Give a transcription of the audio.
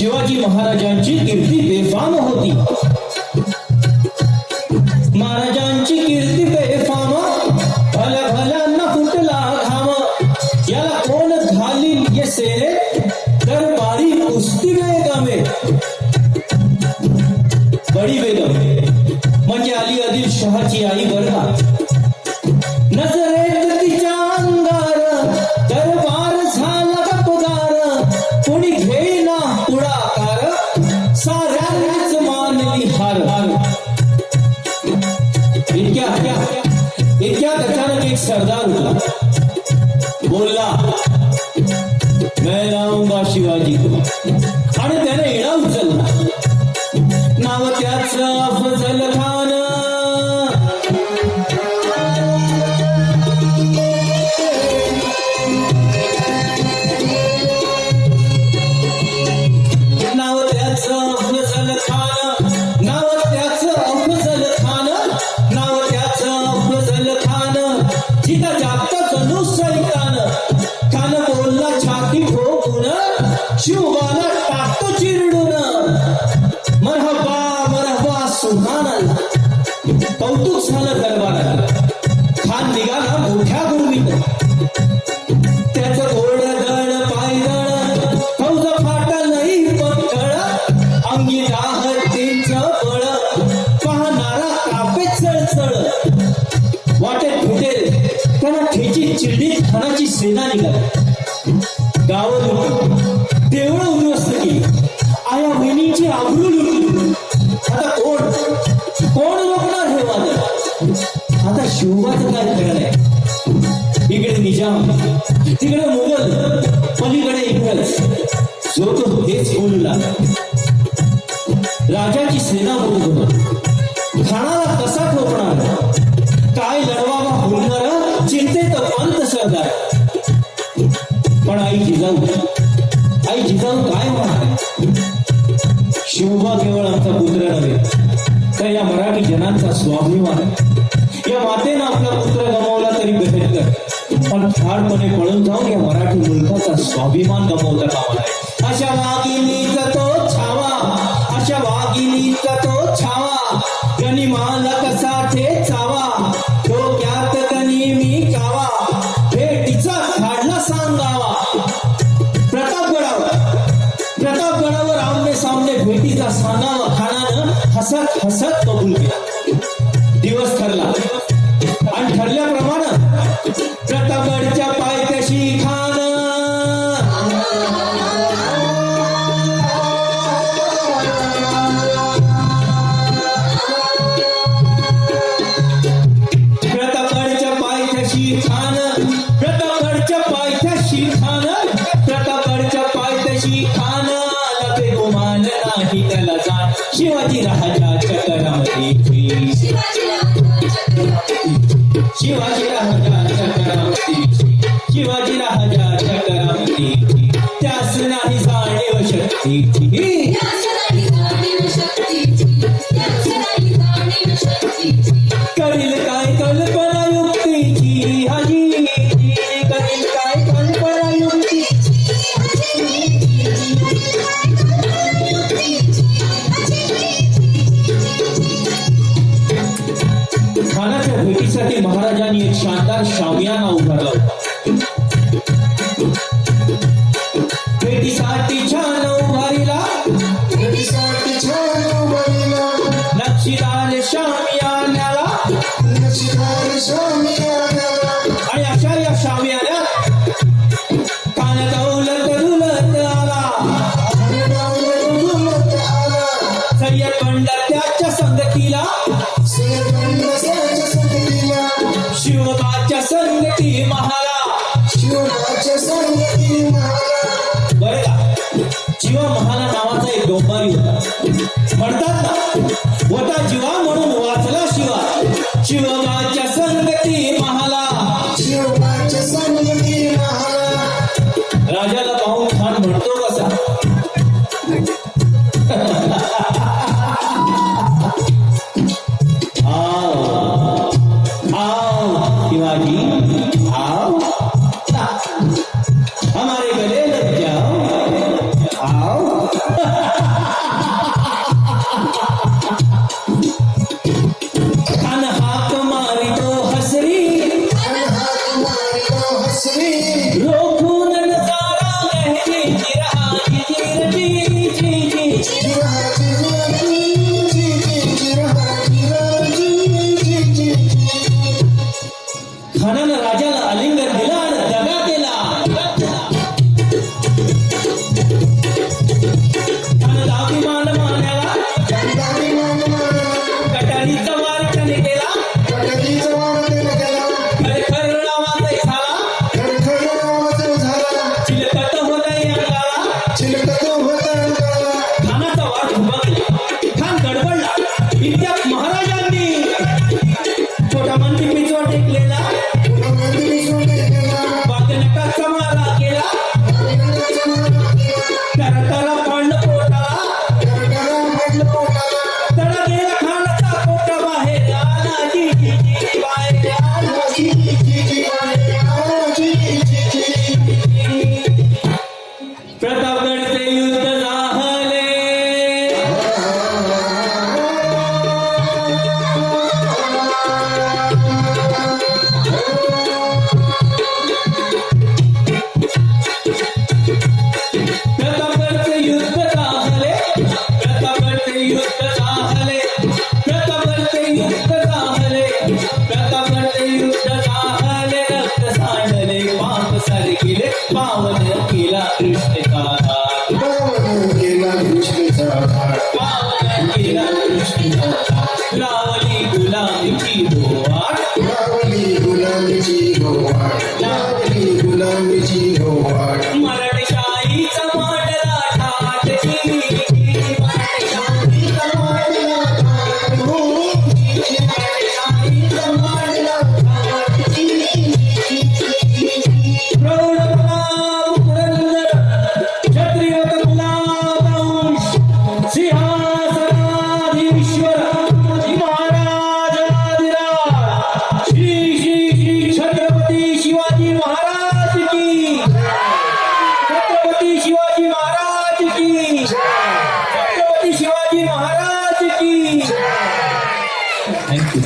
शिवाजी महाराजांची कीर्ती बेफाम होती. महाराजांची कीर्ती बेफाम, भल्या भल्यांना फुटला घाम. याला कोण घालील ये सेने, दरबारी कुस्ती बेगमे. बडी बेगम म्हणजे अली आदिल शहाची आई बरं का. नजरेत तिच्या अंगार दरबार झाला गपगार. कोणी घेईना पुढाकार, साऱ्यांनीच मानली हार. इतक्यात अचानक एक सरदार उठला, बोलला मैं लाऊंगा शिवाजी को. आणि त्याने इडा उचलला. नाव त्याचं अफजल खान. नाव त्याचं अफजल खान. नाव त्याचं अफजल खान. नाव त्याचं अफजल खान. जिथं जागता जणू सैतान. खान बोलला छाती ठोकून, शिवबाला टाकतो चिरडून. मरहबा मरहबा सुभानअल्लाह. कौतुक झालं दरबारात. खान निघाला मोठ्या गुरमीत. त्याचं घोडदळ पायदळ फौज फाटलही पक्कळ. अंगी दाहतेचं बळ, पाहणारा कापे चळचळ. वाटेत भेटेल त्याला ठेची चिरडीत खानाची सेना निघाली. गावं लुटली, देवळं उद्ध्वस्त केली, आया बहिणीची आबरू लुटली. आता कोण रोखणार हे वादळ. आता शिवबाचं काय खरं नाही. इकडे निजाम, तिकडे मुघल, पलीकडे इंग्रज. जो तो हेच बोलू लागला. राजाची सेना बरोबर खानाला कसा ठोकणार, काय लढवावा हुनर, चिंतेत पंत सरदार. पण आई जिजाऊ काय म्हणाले. शिवबा केवळ आमचा पुत्र नव्हे, तर या मराठी जनांचा स्वाभिमान. या मातेनं आपला पुत्र गमावला तरी बेहत्तर, पण ठारपणे पळून जाऊन या मराठी मुलकाचा स्वाभिमान गमावता कामा नये. अशा वाघिणीचा तो छावा, अशा वाघिणीचा तो छावा. गनिमाला कसा ठेचावा, डोक्यात गणी मी कावा. भेटीचा काढला सांगावा. प्रतापगडावर आमने सामने भेटीचा सांगावा. खानानं हसत हसत कबूल केला. दिवस ठरला आणि ठरल्याप्रमाणे प्रतापगडच्या पायथ्याशी खान. प्रतापगडच्या पायथ्याशी खान. प्रतापगडच्या पायथ्याशी खान. प्रतापगडच्या पायथ्याशी खान. बेगुमान नाही त्याला जाण. शिवाजी राजाच्या करामतीची. शिवाजी राजाच्या करामतीची. शिवाजी राजाच्या करामतीची. त्यास नाही जाणीव शक्तीची. करील काय कल्पना युक्तीची. हाजी करील काय कल्पना युक्तीची. खानाच्या भेटीसाठी महाराजांनी एक शानदार शामियाना उभारला होता. भेटीसाठी छान उभारीला. नक्षीदार शामियान्याला. आणि अशा या शामियान्यात खान दौलत आला. सय्यद बंडा त्याच्या संगतीला. शिवबाच्या संगती महाला. बरं का, जीवा महाला नावाचा एक डोंबारी होता. म्हणतात ना, होता जीवा म्हणून वाचला शिवा. शिवबाच्या संगती महाला. राजाला पाहून खान म्हणतो कसा. शिवाजी आओ, हमारे गले लग जाओ. आओ. पावन केला कृष्णचा घाट पावन केला कृष्णचा घाट पावन केला कृष्णचा घाट लावली गुलामीची गोवाट लावली गुलामीची गोवाट लावली गुलामीची गोवाट मराठशाहीचा मांडला ठाटची मराठशाहीचा मांडला मराठशाहीचा मांडला प्रौढ प्रताप पुरंदर क्षत्रिय कमलाकांश सिंहासनाधीश्वर महाराजाधिराज श्री श्री श्री छत्रपती शिवाजी महाराज की छत्रपती शिवाजी महाराज की छत्रपती शिवाजी महाराज की थँक्यू